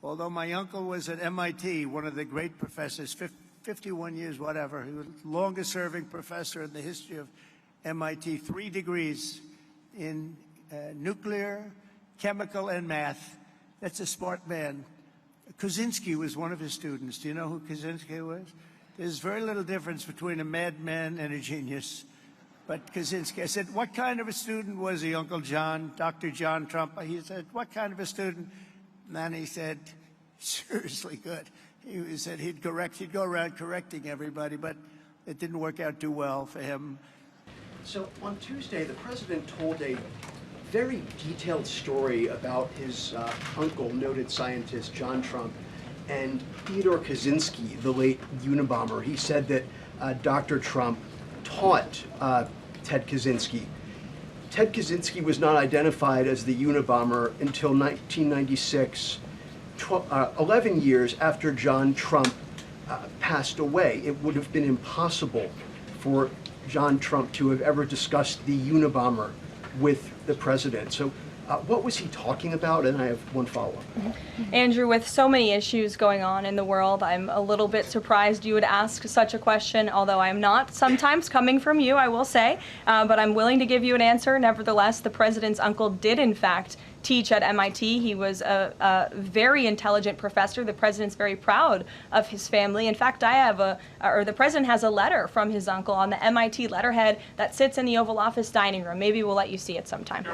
although my uncle was at MIT, one of the great professors, 51 years, whatever, he was the longest serving professor in the history of MIT, 3 degrees in nuclear, chemical, and math. That's a smart man. Kaczynski was one of his students. Do you know who Kaczynski was? There's very little difference between a madman and a genius. But Kaczynski, I said, what kind of a student was he, Uncle John, Dr. John Trump? He said, what kind of a student? And then he said, seriously good. He said he'd go around correcting everybody, but it didn't work out too well for him. So on Tuesday, the president told a very detailed story about his uncle, noted scientist John Trump, and Theodore Kaczynski, the late Unabomber. He said that Dr. Trump taught Ted Kaczynski. Ted Kaczynski was not identified as the Unabomber until 1996, 11 years after John Trump passed away. It would have been impossible for John Trump to have ever discussed the Unabomber with the president. So what was he talking about? And I have one follow-up. Andrew, with so many issues going on in the world, I'm a little bit surprised you would ask such a question, although I'm not sometimes coming from you, I will say, but I'm willing to give you an answer. Nevertheless, the president's uncle did, in fact, teach at MIT. He was a very intelligent professor. The president's very proud of his family. In fact, the president has a letter from his uncle on the MIT letterhead that sits in the Oval Office dining room. Maybe we'll let you see it sometime.